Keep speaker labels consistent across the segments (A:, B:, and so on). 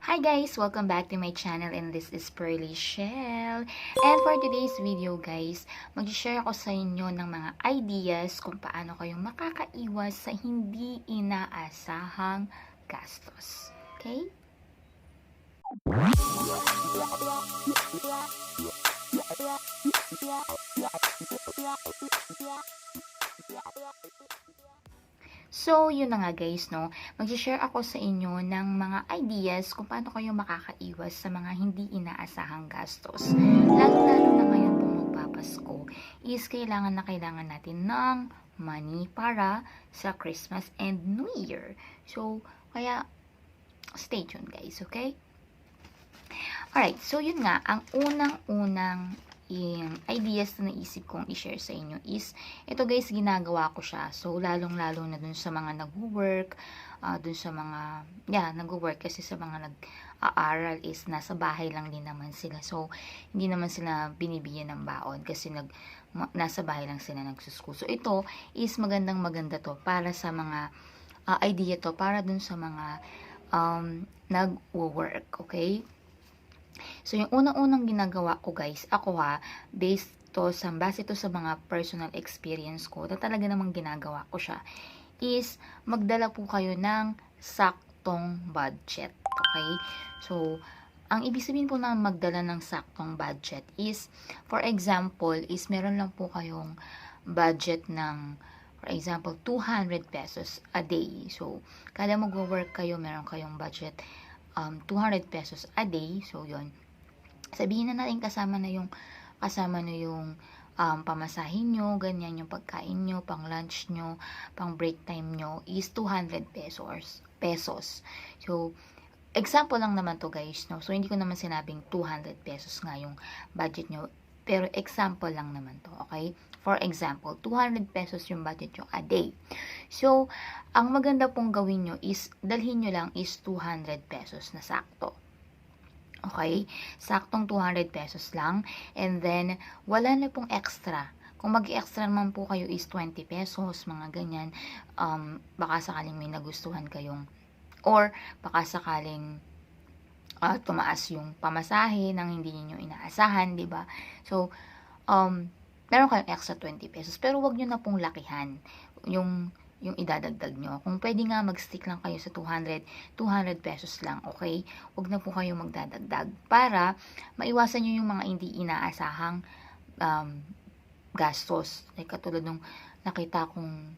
A: Hi guys! Welcome back to my channel and this is Pearly Shell. And for today's video guys, mag-share ako sa inyo ng mga ideas kung paano kayo makakaiwas sa hindi inaasahang gastos. Okay? So, yun na nga guys, no? Mag-share ako sa inyo ng mga ideas kung paano kayo makakaiwas sa mga hindi inaasahang gastos. Lalo-lalo na ngayon po magpapasko, is kailangan natin ng money para sa Christmas and New Year. So, kaya, stay tuned guys, okay? Alright, so yun nga, ang unang-unang ideas na naisip kong i-share sa inyo is, ito guys, ginagawa ko siya. So, lalong-lalo na dun sa mga nag-work, dun sa mga, nag-work kasi sa mga nag-aaral is nasa bahay lang din naman sila. So, hindi naman sila binibigyan ng baon kasi nasa bahay lang sila nagsuschool. So, ito is magandang-maganda to para sa mga idea to, para dun sa mga nag-work, okay? So, yung unang-unang ginagawa ko guys, ako base to sa mga personal experience ko, na talaga namang ginagawa ko siya, is magdala po kayo ng saktong budget. Okay? So, ang ibig sabihin po na magdala ng saktong budget is, for example, is meron lang po kayong budget ng, for example, 200 pesos a day. So, kada mag-work kayo, meron kayong budget 200 pesos a day. So, yun. Sabihin na natin kasama na yung pamasahin nyo, ganyan yung pagkain nyo, pang lunch nyo, pang break time nyo is 200 pesos. So, example lang naman to guys, no? So, hindi ko naman sinabing 200 pesos nga yung budget nyo. Pero example lang naman to, okay? For example, 200 pesos yung budget nyo a day. So, ang maganda pong gawin nyo is, dalhin nyo lang is 200 pesos na sakto. Okay? Saktong 200 pesos lang. And then, wala na pong extra. Kung mag-extra naman po kayo is 20 pesos, mga ganyan. Baka sakaling may nagustuhan kayong, or baka sakaling tumaas yung pamasahe nang hindi niyo inaasahan, di ba? So, meron kayong extra 20 pesos, pero wag niyo na pong lakihan yung idadagdag nyo. Kung pwede nga mag-stick lang kayo sa 200 pesos lang, okay? Wag na po kayo magdadagdag para maiwasan nyo yung mga hindi inaasahang gastos. Like katulad nung nakita kong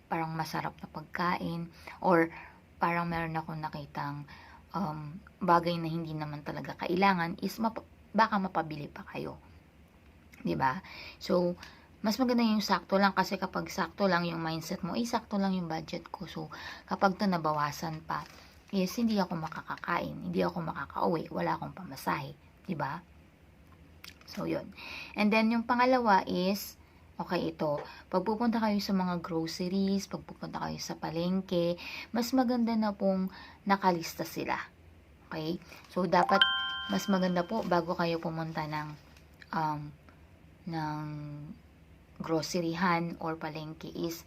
A: parang masarap na pagkain, or parang meron akong nakitang bagay na hindi naman talaga kailangan, is baka mapabili pa kayo. 'Di ba? So, mas maganda yung sakto lang, kasi kapag sakto lang yung mindset mo, sakto lang yung budget ko. So, kapag to nabawasan pa, is hindi ako makakakain, hindi ako makakauwi, wala akong pamasahe, 'di ba? So, yun. And then, yung pangalawa is, okay, ito, pagpupunta kayo sa mga groceries, pagpupunta kayo sa palengke, mas maganda na pong nakalista sila. Okay? So, dapat, mas maganda po, bago kayo pumunta ng groceryhan or palengke, is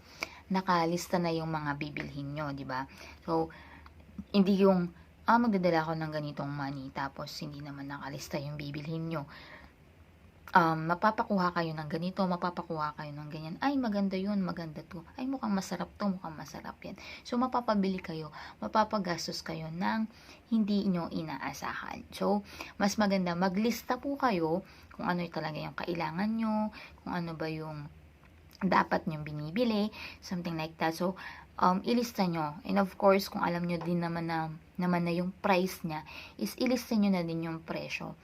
A: nakalista na yung mga bibilhin nyo, di ba? So, hindi yung, magdadala ako ng ganitong money, tapos hindi naman nakalista yung bibilhin nyo. Mapapakuha kayo ng ganito, mapapakuha kayo ng ganyan. Ay, maganda yun, maganda to. Ay, mukhang masarap to, mukhang masarap yan. So, mapapabili kayo, mapapagastos kayo ng hindi nyo inaasahan. So, mas maganda, maglista po kayo kung ano yung talaga yung kailangan nyo, kung ano ba yung dapat nyo binibili, something like that. So, ilista nyo. And of course, kung alam nyo din naman na yung price niya, is ilista nyo na din yung presyo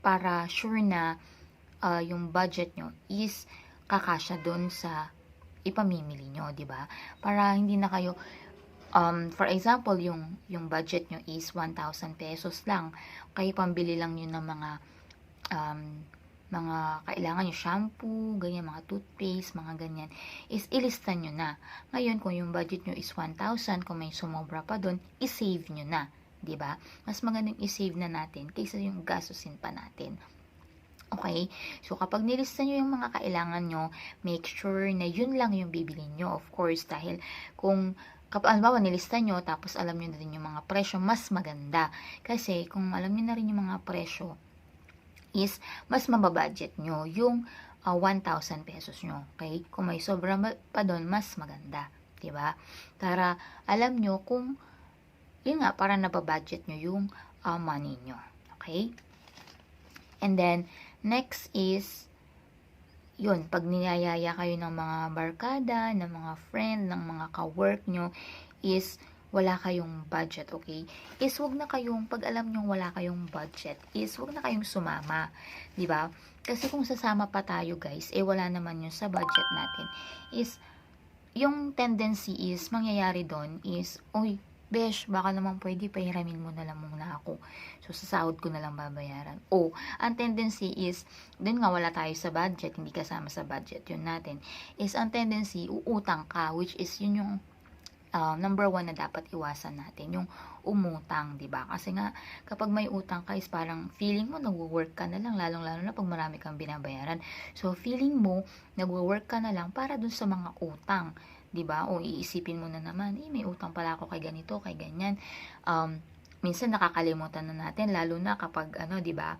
A: para sure na yung budget nyo is kakasya doon sa ipamimili nyo, di ba? Para hindi na kayo, for example, yung budget nyo is 1,000 pesos lang, kayo pambili lang yun ng mga kailangan nyo, shampoo, ganyan, mga toothpaste, mga ganyan, is ilista nyo na. Ngayon, kung yung budget nyo is 1,000, kung may sumobra pa doon, isave nyo na, di ba? Mas magandang isave na natin kaysa yung gastusin pa natin. Okay? So, kapag nilista nyo yung mga kailangan nyo, make sure na yun lang yung bibili nyo. Of course, dahil kung kapag halimbawa nilista nyo, tapos alam nyo na din yung mga presyo, mas maganda. Kasi kung alam nyo na rin yung mga presyo, is mas mababudget nyo yung 1,000 pesos nyo. Okay? Kung may sobra pa doon, mas maganda. Diba? Para alam nyo kung, yun nga, para nababudget nyo yung money nyo. Okay? And then, next is, yun, pag niyayaya kayo ng mga barkada, ng mga friend, ng mga ka-work nyo, is wala kayong budget, okay? Is wag na kayong, pag alam nyo wala kayong budget, is wag na kayong sumama, di ba? Kasi kung sasama pa tayo, guys, wala naman yun sa budget natin. Is, yung tendency is, mangyayari doon is, uy, besh, baka naman pwede, pahiramin mo na lang muna ako. So, sa sahod ko na lang babayaran. O, ang tendency is, dun nga wala tayo sa budget, hindi kasama sa budget yun natin, is ang tendency, uutang ka, which is yun yung number 1 na dapat iwasan natin, yung umutang, di ba? Kasi nga, kapag may utang ka is parang feeling mo nagwo-work ka na lang, lalong-lalo na pag marami kang binabayaran. So, feeling mo, nagwo-work ka na lang para dun sa mga utang. 'Di ba? O iisipin mo na naman, may utang pala ako kay ganito, kay ganyan. Minsan nakakalimutan na natin lalo na kapag 'di ba?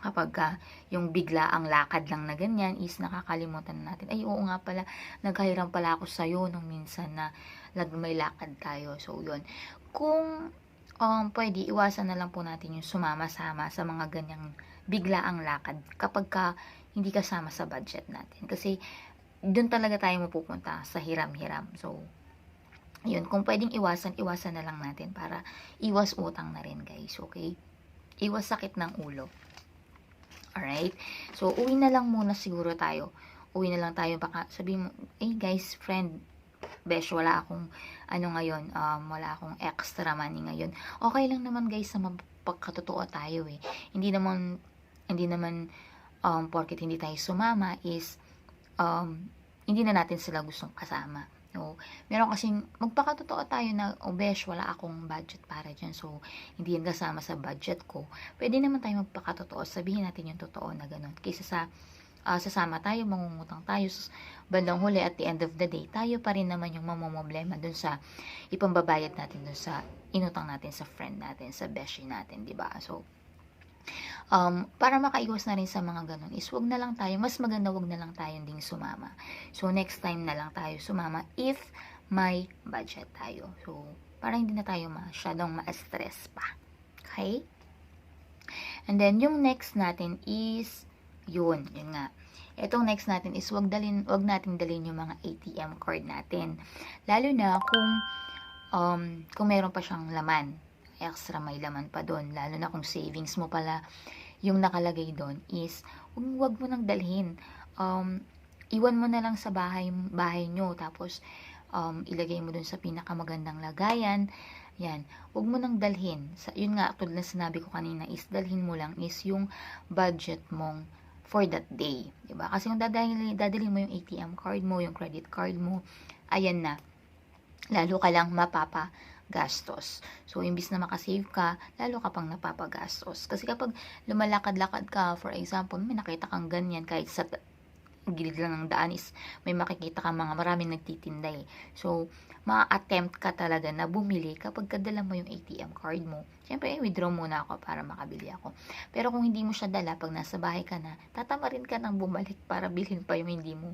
A: Kapag yung bigla ang lakad lang na ganyan is nakakalimutan na natin. Ay, oo nga pala, nagkahiram pala ako sa iyo nung minsan na may lakad tayo. So, 'yun. Kung pwede, iwasan na lang po natin yung sumama-sama sa mga ganyang bigla ang lakad kapag hindi kasama sa budget natin. Kasi doon talaga tayo mapupunta sa hiram-hiram. So, yun, kung pwedeng iwasan, iwasan na lang natin para iwas utang na rin, guys. Okay? Iwas sakit ng ulo. Alright? So, uwi na lang muna siguro tayo. Uwi na lang tayo. Baka sabihin mo, guys, friend, besh, wala akong, ngayon, wala akong extra money ngayon. Okay lang naman, guys, na mapagkatotoo tayo, eh. Hindi naman, porket hindi tayo sumama is, hindi na natin sila gustong kasama. So, meron kasing, magpakatotoo tayo na, besh, wala akong budget para dyan. So, hindi yan kasama sa budget ko. Pwede naman tayo magpakatotoo. Sabihin natin yung totoo na ganun. Kaysa sa, sasama tayo, mangungutang tayo. Bandang huli, at the end of the day, tayo pa rin naman yung mamomblema dun sa ipambabayad natin dun sa inutang natin sa friend natin, sa beshi natin, diba? So, para makaiwas na rin sa mga ganun is wag na lang tayo, mas maganda wag na lang tayo ding sumama. So, next time na lang tayo sumama if may budget tayo. So, para hindi na tayo masyadong ma-stress pa. Okay? And then, yung next natin is, yun nga. Itong next natin is wag natin dalhin yung mga ATM card natin. Lalo na kung meron pa siyang laman. Extra may laman pa doon, lalo na kung savings mo pala yung nakalagay doon is wag mo nang dalhin. Iwan mo na lang sa bahay nyo, tapos ilagay mo doon sa pinakamagandang lagayan. Yan, wag mo nang dalhin. Yun nga, tulad na sinabi ko kanina, is dalhin mo lang is yung budget mong for that day, diba? Kasi kung dadalhin mo yung ATM card mo, yung credit card mo, ayan na, lalo ka lang mapapagastos. So, imbis na makasave ka, lalo ka pang napapagastos. Kasi kapag lumalakad-lakad ka, for example, may nakita kang ganyan, kahit sa gilid lang ng daan is may makikita ka maraming nagtitinda eh. So, ma-attempt ka talaga na bumili kapag kadala mo yung ATM card mo. Siyempre, withdraw muna ako para makabili ako. Pero kung hindi mo siya dala, pag nasa bahay ka na, tatamarin ka nang bumalik para bilhin pa yung hindi mo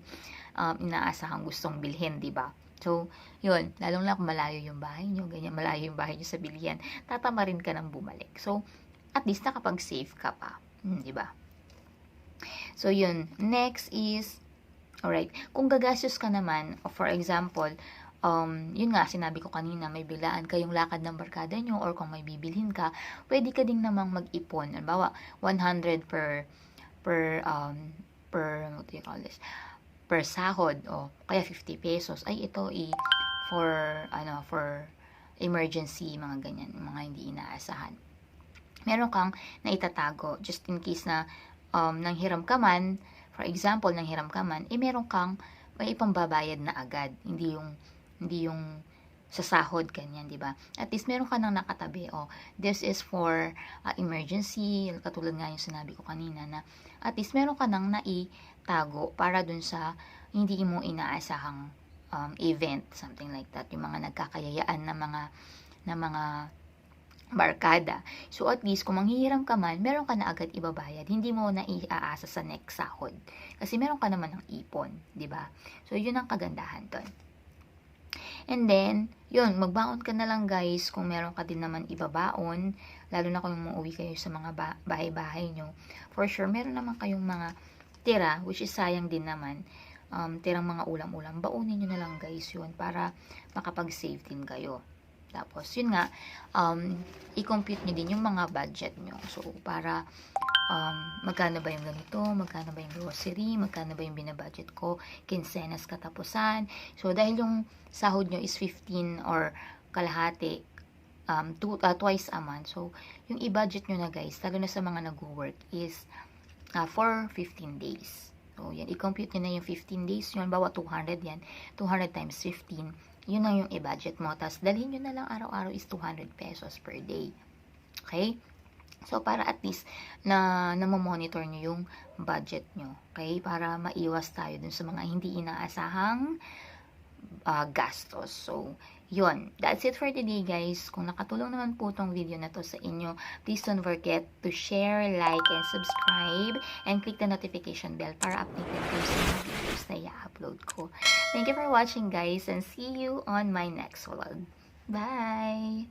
A: inaasahang gustong bilhin, di ba? So, yun, lalong lang kung malayo yung bahay nyo, ganyan, malayo yung bahay nyo sa bilihan, tatamarin ka nang bumalik. So, at least nakapag-save ka pa. Di ba? So, yun. Next is, alright, kung gagastos ka naman, for example, yun nga, sinabi ko kanina, may biglaan kayong lakad ng barkada nyo, or kung may bibilhin ka, pwede ka ding namang mag-ipon. Halimbawa, 100 per what do you call this? Per sahod, o kaya 50 pesos. Ay, ito for emergency, mga ganyan, mga hindi inaasahan. Meron kang naitatago, just in case na nanghiram ka man, for example, nanghiram ka man, meron kang may ipambabayad na agad. Hindi yung sa sahod, ganyan, di ba? At least meron ka nang nakatabi. This is for emergency, katulad nga yung sinabi ko kanina na at least meron ka nang naitago para dun sa hindi mo inaasahang event, something like that, yung mga nagkakayayaan na mga barkada. So, at least, kung manghihiram ka man, meron ka na agad ibabayad. Hindi mo na iaasa sa next sahod. Kasi meron ka naman ng ipon, di ba? So, yun ang kagandahan doon. And then, yun, magbaon ka na lang guys kung meron ka din naman ibabaon, lalo na kung umuwi kayo sa mga bahay-bahay nyo. For sure, meron naman kayong mga tira, which is sayang din naman, tirang mga ulam-ulam. Baunin nyo na lang guys yun para makapag-save din kayo. Tapos, yun nga, i-compute nyo din yung mga budget nyo. So, para magkano ba yung ganito, magkano ba yung grocery, magkano ba yung binabudget ko, kinsenas katapusan. So, dahil yung sahod nyo is 15 or kalahati, twice a month. So, yung i-budget nyo na guys, lalo na sa mga nag-work is for 15 days. So, yan, i-compute nyo na yung 15 days yun, bawa 200 yan, 200 times 15, yun na yung i-budget mo. Tapos, dalhin nyo na lang araw-araw is 200 pesos per day. Okay? So, para at least na monitor nyo yung budget nyo. Okay? Para maiwas tayo dun sa mga hindi inaasahang gastos. So, yun. That's it for today, guys. Kung nakatulong naman po tong video na to sa inyo, please don't forget to share, like, and subscribe, and click the notification bell para updated kayo sa mga videos na i-upload ko. Thank you for watching, guys, and see you on my next vlog. Bye!